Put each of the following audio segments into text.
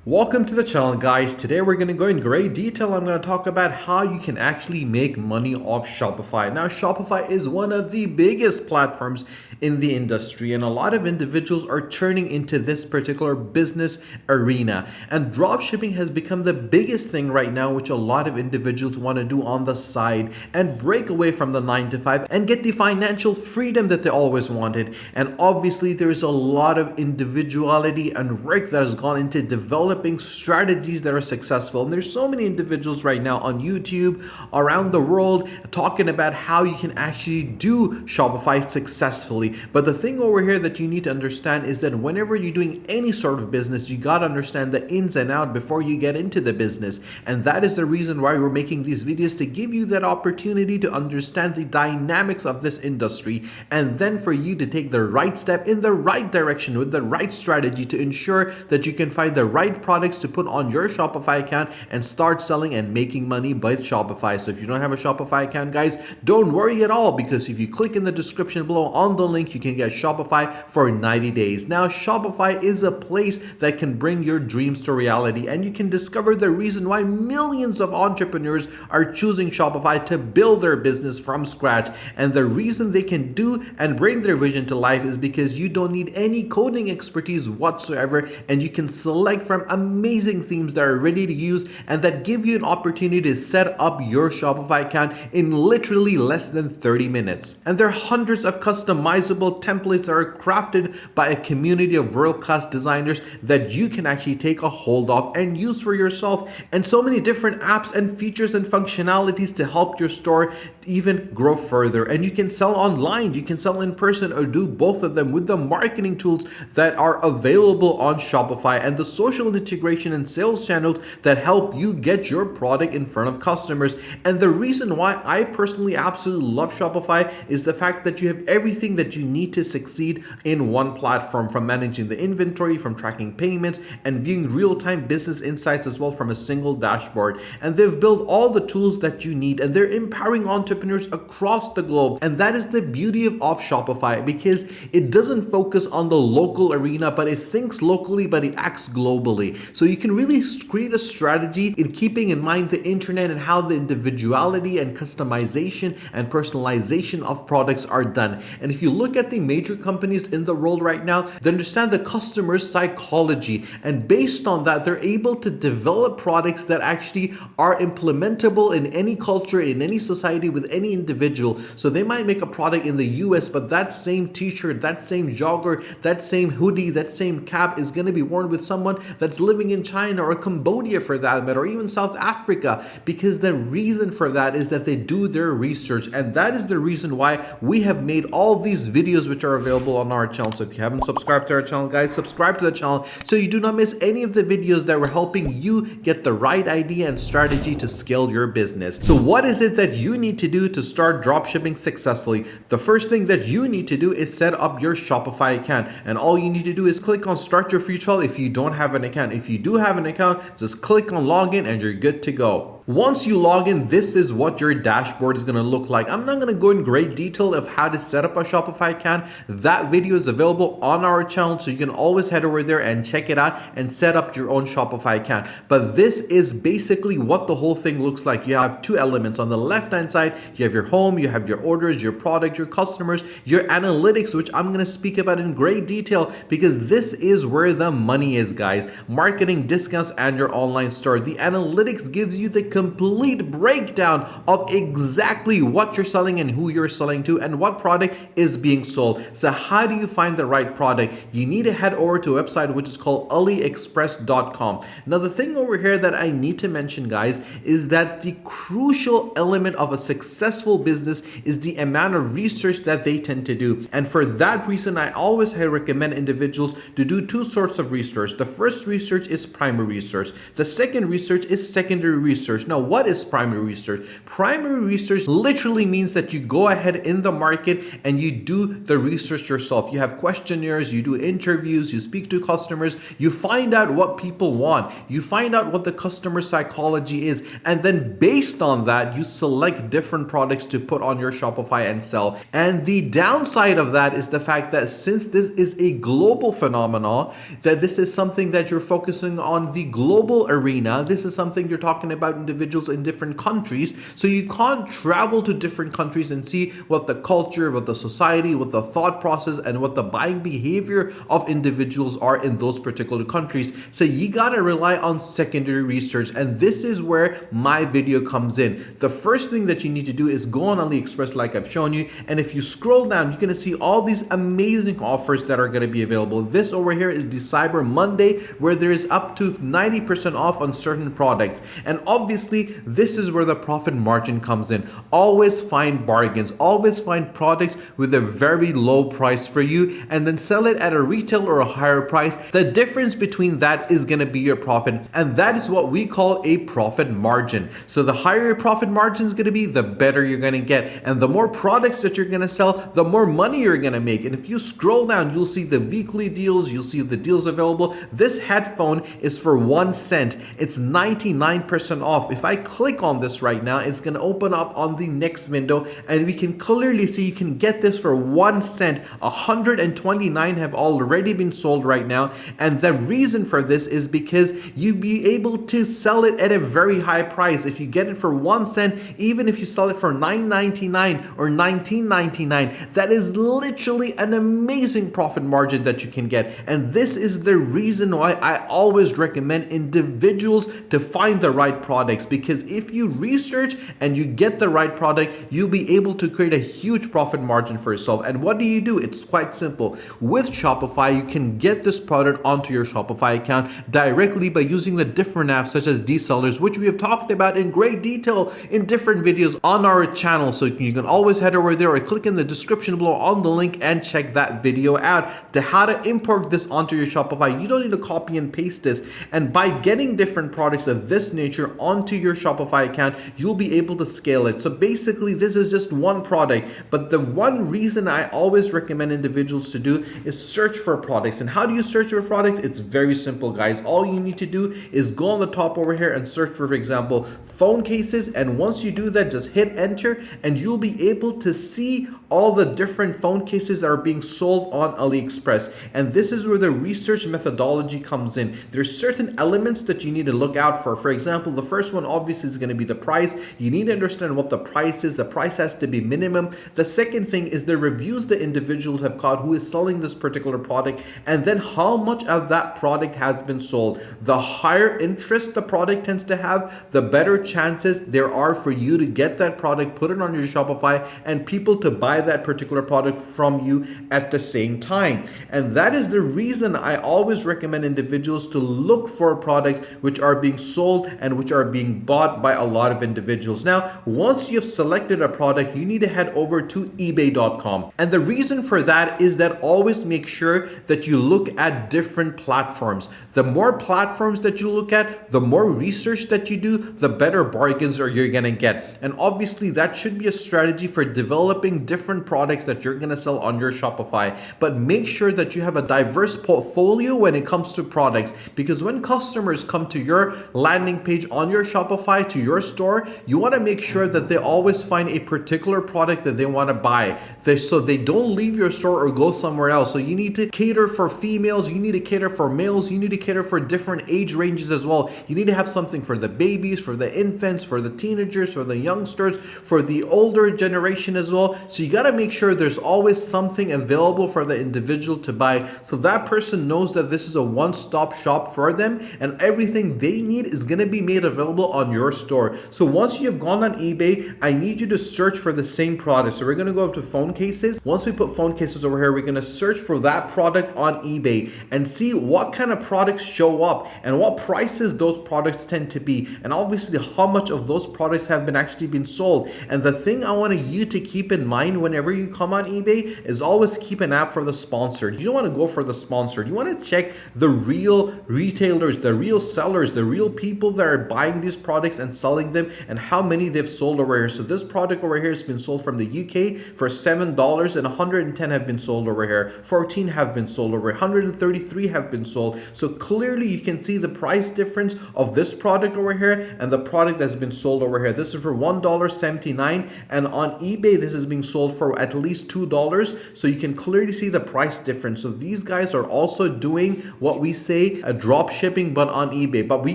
Welcome to the channel, guys. Today we're going to go in great detail. I'm going to talk about how you can actually make money off Shopify. Now, Shopify is one of the biggest platforms in the industry, and a lot of individuals are turning into this particular business arena. And dropshipping has become the biggest thing right now, which a lot of individuals want to do on the side and break away from the 9 to 5 and get the financial freedom that they always wanted. And obviously, there's a lot of individuality and work that has gone into developing strategies that are successful. And there's so many individuals right now on YouTube around the world talking about how you can actually do Shopify successfully. But the thing over here that you need to understand is that whenever you're doing any sort of business, you got to understand the ins and out before you get into the business. And that is the reason why we're making these videos, to give you that opportunity to understand the dynamics of this industry, and then for you to take the right step in the right direction with the right strategy to ensure that you can find the right products to put on your Shopify account and start selling and making money by Shopify. So if you don't have a Shopify account, guys, don't worry at all, because if you click in the description below on the link, you can get Shopify for 90 days. Now, Shopify is a place that can bring your dreams to reality, and you can discover the reason why millions of entrepreneurs are choosing Shopify to build their business from scratch. And the reason they can do and bring their vision to life is because you don't need any coding expertise whatsoever, and you can select from amazing themes that are ready to use and that give you an opportunity to set up your Shopify account in literally less than 30 minutes. And there are hundreds of customizable templates that are crafted by a community of world-class designers that you can actually take a hold of and use for yourself, and so many different apps and features and functionalities to help your store even grow further. And you can sell online, you can sell in person, or do both of them with the marketing tools that are available on Shopify and the social integration and sales channels that help you get your product in front of customers. And the reason why I personally absolutely love Shopify is the fact that you have everything that you need to succeed in one platform, from managing the inventory, from tracking payments, and viewing real-time business insights as well from a single dashboard. And they've built all the tools that you need, and they're empowering entrepreneurs across the globe. And that is the beauty of Shopify, because it doesn't focus on the local arena, but it thinks locally, but it acts globally. So you can really create a strategy in keeping in mind the internet and how the individuality and customization and personalization of products are done. And if you look at the major companies in the world right now, they understand the customer's psychology, and based on that, they're able to develop products that actually are implementable in any culture, in any society, with any individual. So they might make a product in the US, but that same t-shirt, that same jogger, that same hoodie, that same cap is going to be worn with someone that's living in China or Cambodia, for that matter, or even South Africa, because the reason for that is that they do their research. And that is the reason why we have made all these videos which are available on our channel. So if you haven't subscribed to our channel, guys, subscribe to the channel so you do not miss any of the videos that were helping you get the right idea and strategy to scale your business. So what is it that you need to do to start dropshipping successfully? The first thing that you need to do is set up your Shopify account, and all you need to do is click on start your free trial if you don't have an account. If you do have an account, just click on login and you're good to go. Once you log in, this is what your dashboard is going to look like. I'm not going to go in great detail of how to set up a Shopify account. That video is available on our channel, so you can always head over there and check it out and set up your own Shopify account. But this is basically what the whole thing looks like. You have two elements. On the left hand side, you have your home, you have your orders, your product, your customers, your analytics, which I'm going to speak about in great detail, because this is where the money is, guys. Marketing, discounts, and your online store. The analytics gives you the complete breakdown of exactly what you're selling and who you're selling to and what product is being sold. So how do you find the right product? You need to head over to a website which is called aliexpress.com. Now, the thing over here that I need to mention, guys, is that the crucial element of a successful business is the amount of research that they tend to do. And for that reason, I always recommend individuals to do two sorts of research. The first research is primary research. The second research is secondary research. research. Now, what is primary research? Primary research literally means that you go ahead in the market and you do the research yourself. You have questionnaires, you do interviews, you speak to customers, you find out what people want, you find out what the customer psychology is, and then based on that, you select different products to put on your Shopify and sell. And the downside of that is the fact that since this is a global phenomenon, that this is something that you're focusing on the global arena, this is something you're talking about individuals in different countries, so you can't travel to different countries and see what the culture, what the society, what the thought process, and what the buying behavior of individuals are in those particular countries. So you gotta rely on secondary research, and this is where my video comes in. The first thing that you need to do is go on AliExpress like I've shown you, and if you scroll down, you're gonna see all these amazing offers that are gonna be available. This over here is the Cyber Monday, where there is up to 90% off on certain products. And obviously, this is where the profit margin comes in. Always find bargains, always find products with a very low price for you, and then sell it at a retail or a higher price. The difference between that is gonna be your profit, and that is what we call a profit margin. So the higher your profit margin is gonna be, the better you're gonna get. And the more products that you're gonna sell, the more money you're gonna make. And if you scroll down, you'll see the weekly deals, you'll see the deals available. This headphone is for 1 cent. It's 99% off. If I click on this right now, it's gonna open up on the next window, and we can clearly see you can get this for 1 cent. 129 have already been sold right now. And the reason for this is because you'll be able to sell it at a very high price. If you get it for 1 cent, even if you sell it for $9.99 or $19.99, that is literally an amazing profit margin that you can get. And this is the reason why I always recommend individuals to find the right products, because if you research and you get the right product, you'll be able to create a huge profit margin for yourself. And what do? It's quite simple. With Shopify, you can get this product onto your Shopify account directly by using the different apps such as D-Sellers, which we have talked about in great detail in different videos on our channel. So you can always head over there or click in the description below on the link and check that video out to how to import this onto your Shopify. You don't need to copy and paste this. And by getting different products of this nature onto your Shopify account, you'll be able to scale it. So basically, this is just one product. But the one reason I always recommend individuals to do is search for products. And how do you search for a product? It's very simple, guys. All you need to do is go on the top over here and search for example, phone cases. And once you do that, just hit enter, and you'll be able to see all the different phone cases that are being sold on AliExpress. And this is where the research methodology comes in. There's certain elements that you need to look out for. For example, the first one obviously is going to be the price. You need to understand what the price is. The price has to be minimum. The second thing is the reviews the individuals have got who is selling this particular product, and then how much of that product has been sold. The higher interest the product tends to have, the better chances there are for you to get that product, put it on your Shopify, and people to buy that particular product from you at the same time. And that is the reason I always recommend individuals to look for products which are being sold and which are being bought by a lot of individuals. Now, once you've selected a product, you need to head over to ebay.com. And the reason for that is that always make sure that you look at different platforms. The more platforms that you look at, the more research that you do, the better bargains you're gonna get. And obviously that should be a strategy for developing different products that you're gonna sell on your Shopify. But make sure that you have a diverse portfolio when it comes to products, because when customers come to your landing page on your Shopify, to your store, you wanna make sure that they always find a particular product that they wanna buy, so they don't leave your store or go somewhere else. So you need to cater for females, you need to cater for males, you need to cater for different age ranges as well. You need to have something for the babies, for the infants, for the teenagers, for the youngsters, for the older generation as well. So you gotta make sure there's always something available for the individual to buy, so that person knows that this is a one-stop shop for them and everything they need is gonna be made available on your store. So once you have gone on eBay, I need you to search for the same product. So we're gonna go up to phone cases. Once we put phone cases over here, we're gonna search for that product on eBay and see what kind of products show up and what prices those products tend to be, and obviously how much of those products have been actually been sold. And the thing I want you to keep in mind whenever you come on eBay is always keep an app for the sponsored. You don't want to go for the sponsored. You want to check the real retailers, the real sellers, the real people that are buying these these products and selling them and how many they've sold over here. So this product over here has been sold from the UK for $7 and 110 have been sold over here. 14 have been sold over here. 133 have been sold. So clearly you can see the price difference of this product over here and the product that's been sold over here. This is for $1.79 and on eBay this is being sold for at least $2. So you can clearly see the price difference. So these guys are also doing what we say a drop shipping but on eBay. But we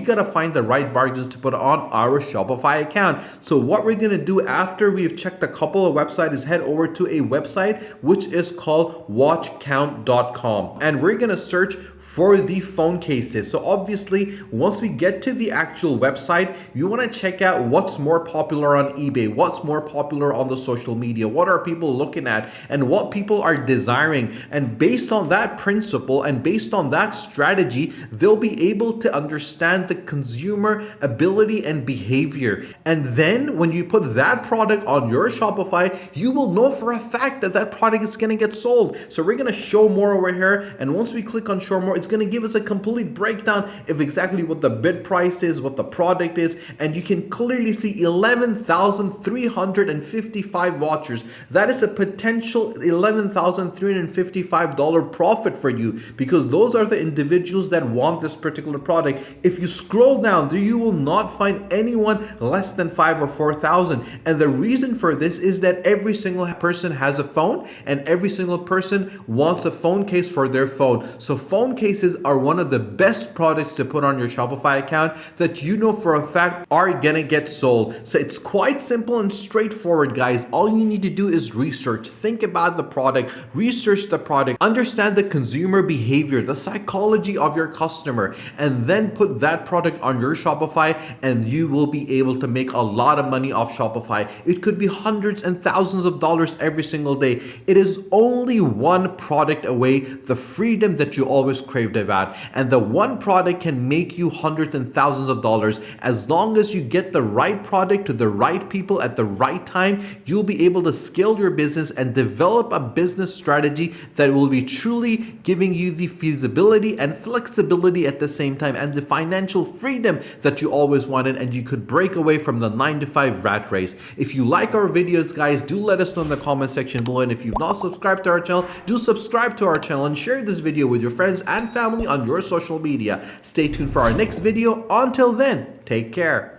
gotta find the right bargains to put on our Shopify account. So what we're gonna do after we've checked a couple of websites is head over to a website which is called watchcount.com and we're gonna search for the phone cases. So obviously once we get to the actual website, you want to check out what's more popular on eBay, what's more popular on the social media, what are people looking at and what people are desiring, and based on that principle and based on that strategy, they'll be able to understand the consumer ability and behavior. And then when you put that product on your Shopify, you will know for a fact that that product is going to get sold. So we're going to show more over here, and once we click on show more, it's going to give us a complete breakdown of exactly what the bid price is, what the product is, and you can clearly see 11,355 vouchers. That is a potential $11,355 profit for you because those are the individuals that want this particular product. If you scroll down there, you will not find anyone less than 5 or 4,000. And the reason for this is that every single person has a phone and every single person wants a phone case for their phone. So phone cases are one of the best products to put on your Shopify account that you know for a fact are gonna get sold. So it's quite simple and straightforward, guys. All you need to do is research, think about the product, research the product, understand the consumer behavior, the psychology of your customer, and then put that product on your Shopify and you will be able to make a lot of money off Shopify. It could be hundreds and thousands of dollars every single day. It is only one product away, the freedom that you always craved about. And the one product can make you hundreds and thousands of dollars. As long as you get the right product to the right people at the right time, you'll be able to scale your business and develop a business strategy that will be truly giving you the feasibility and flexibility at the same time and the financial freedom that you always wanted, and you could break away from the 9-to-5 rat race. If you like our videos, guys, do let us know in the comment section below, and if you've not subscribed to our channel, do subscribe to our channel and share this video with your friends and family on your social media. Stay tuned for our next video. Until then, take care.